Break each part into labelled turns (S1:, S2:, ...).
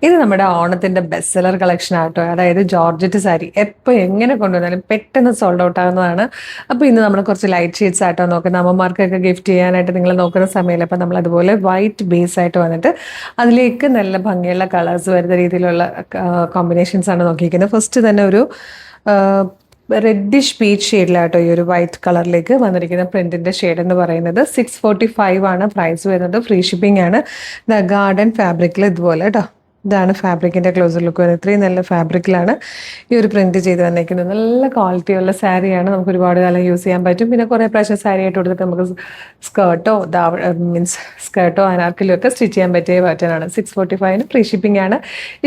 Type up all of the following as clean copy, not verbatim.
S1: ഇത് നമ്മുടെ ഓണത്തിന്റെ ബെസ്റ്റ് സെല്ലർ കളക്ഷൻ ആട്ടോ. അതായത് ജോർജറ്റ് സാരി എപ്പോൾ എങ്ങനെ കൊണ്ടുവന്നാലും പെട്ടെന്ന് സോൾഡ് ഔട്ട് ആകുന്നതാണ്. അപ്പോൾ ഇന്ന് നമ്മൾ കുറച്ച് ലൈറ്റ് ഷെയ്ഡ്സ് ആട്ടോ നോക്കുന്നത്. അമ്മമാർക്കൊക്കെ ഗിഫ്റ്റ് ചെയ്യാനായിട്ട് നിങ്ങൾ നോക്കുന്ന സമയത്ത് അപ്പോൾ നമ്മൾ അതുപോലെ വൈറ്റ് ബേസ് ആയിട്ട് വന്നിട്ട് അതിലേക്ക് നല്ല ഭംഗിയുള്ള കളേഴ്സ് വരുന്ന രീതിയിലുള്ള കോമ്പിനേഷൻസ് ആണ് നോക്കിയിരിക്കുന്നത്. ഫസ്റ്റ് തന്നെ ഒരു റെഡിഷ് പീച്ച് ഷെയ്ഡിലാട്ടോ ഈ ഒരു വൈറ്റ് കളറിലേക്ക് വന്നിരിക്കുന്ന പ്രിന്റിന്റെ ഷെയ്ഡ് എന്ന് പറയുന്നത്. 645 ആണ് പ്രൈസ് വരുന്നത്. ഫ്രീ ഷിപ്പിംഗ് ആണ്. ഗാർഡൻ ഫാബ്രിക്കിൽ ഇതുപോലെ കേട്ടോ. ഇതാണ് ഫാബ്രിക്കിന്റെ ക്ലോസർ ലുക്ക് വരുന്നത്. ഇത്രയും നല്ല ഫാബ്രിക്കിലാണ് ഈ ഒരു പ്രിന്റ് ചെയ്ത് വന്നിരിക്കുന്നത്. നല്ല ക്വാളിറ്റിയുള്ള സാരിയാണ്. നമുക്ക് ഒരുപാട് കാലം യൂസ് ചെയ്യാൻ പറ്റും. പിന്നെ കുറേ പ്രാവശ്യം സാരി ആയിട്ട് കൊടുത്തിട്ട് നമുക്ക് സ്കേർട്ടോ അനാർക്കലും ഒക്കെ സ്റ്റിച്ച് ചെയ്യാൻ പറ്റിയ പാറ്റേൺ ആണ്. 645 ഫ്രീ ഷിപ്പിംഗ് ആണ്.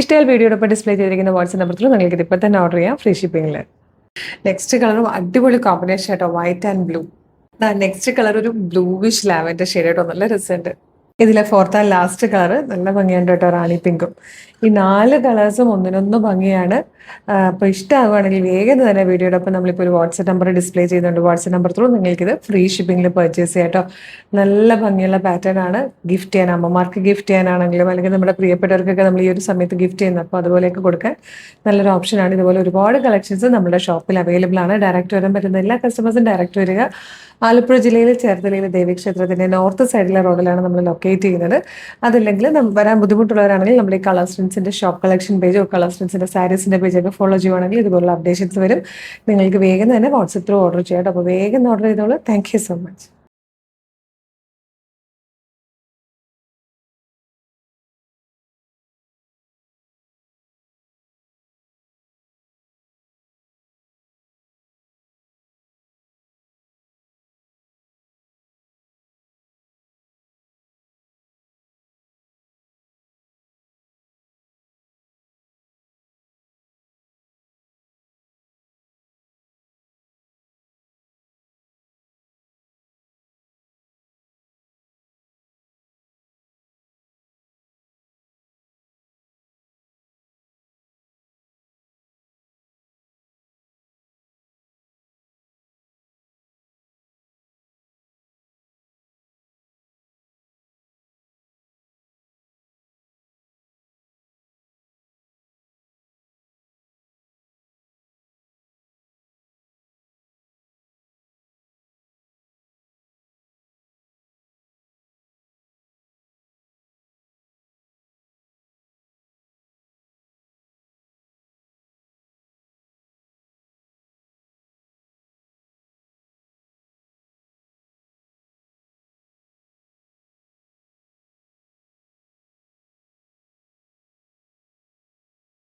S1: ഇഷ്ടമായാൽ വീഡിയോടൊപ്പം ഡിസ്പ്ലേ ചെയ്തിരിക്കുന്ന വാട്സ്ആപ്പ് നമ്പറിൽ നിങ്ങൾക്ക് ഇപ്പോൾ തന്നെ ഓർഡർ ചെയ്യാം ഫ്രീ ഷിപ്പിംഗിൽ. നെക്സ്റ്റ് കളറും അടിപൊളി കോമ്പിനേഷൻ ആട്ടോ, white and blue. Next colour ഒരു ബ്ലൂവിഷ് ലാവൻഡർ ഷെയ്ഡ് ആട്ടോ, നല്ല രസമുണ്ട്. ഇതിലെ ഫോർത്ത് ആൻഡ് ലാസ്റ്റ് കളർ നല്ല ഭംഗിയുണ്ട് കേട്ടോ, റാണി പിങ്കും. ഈ 4 കളേഴ്സും ഒന്നിനൊന്ന് ഭംഗിയാണ്. അപ്പോൾ ഇഷ്ടമാകുകയാണെങ്കിൽ വേഗം തന്നെ വീഡിയോടൊപ്പം നമ്മളിപ്പോൾ ഒരു വാട്സ്ആപ്പ് നമ്പർ ഡിസ്പ്ലേ ചെയ്യുന്നുണ്ട്. വാട്സ്ആപ്പ് നമ്പർ ത്രൂ നിങ്ങൾക്കിത് ഫ്രീ ഷിപ്പിംഗിൽ പർച്ചേസ് ചെയ്യാം കേട്ടോ. നല്ല ഭംഗിയുള്ള പാറ്റേൺ ആണ്. ഗിഫ്റ്റ് ചെയ്യാൻ, അമ്മമാർക്ക് ഗിഫ്റ്റ് ചെയ്യാനാണെങ്കിലും അല്ലെങ്കിൽ നമ്മുടെ പ്രിയപ്പെട്ടവർക്കൊക്കെ നമ്മൾ ഈ ഒരു സമയത്ത് ഗിഫ്റ്റ് ചെയ്യുന്നത്, അപ്പോൾ അതുപോലെയൊക്കെ കൊടുക്കാൻ നല്ലൊരു ഓപ്ഷനാണ്. ഇതുപോലെ ഒരുപാട് കളക്ഷൻസ് നമ്മുടെ ഷോപ്പിൽ അവൈലബിൾ ആണ്. ഡയറക്റ്റ് വരാൻ പറ്റുന്ന എല്ലാ കസ്റ്റമേഴ്സും ഡയറക്റ്റ് വരിക. ആലപ്പുഴ ജില്ലയിൽ ചേർത്തലയിൽ ദേവീക്ഷേത്രത്തിൻ്റെ നോർത്ത് സൈഡിലെ റോഡിലാണ് നമ്മൾ ലൊക്കേറ്റ് ചെയ്യുന്നത്. അതല്ലെങ്കിൽ വരാൻ ബുദ്ധിമുട്ടുള്ളവരാണെങ്കിൽ നമ്മുടെ ഈ കളർ സ്ട്രിൻസിൻ്റെ ഷോപ്പ് കളക്ഷൻ പേജോ കളർ സ്ട്രിൻസിൻ്റെ സാരീസിൻ്റെ പേജൊക്കെ ഫോളോ ചെയ്യുവാണെങ്കിൽ ഇതുപോലുള്ള അപ്ഡേഷൻസ് വരും. നിങ്ങൾക്ക് വേഗം തന്നെ വാട്സപ്പ് ത്രൂ ഓർഡർ ചെയ്യാം. അപ്പോൾ വേഗം ഓർഡർ ചെയ്തോളൂ. Thank you so much.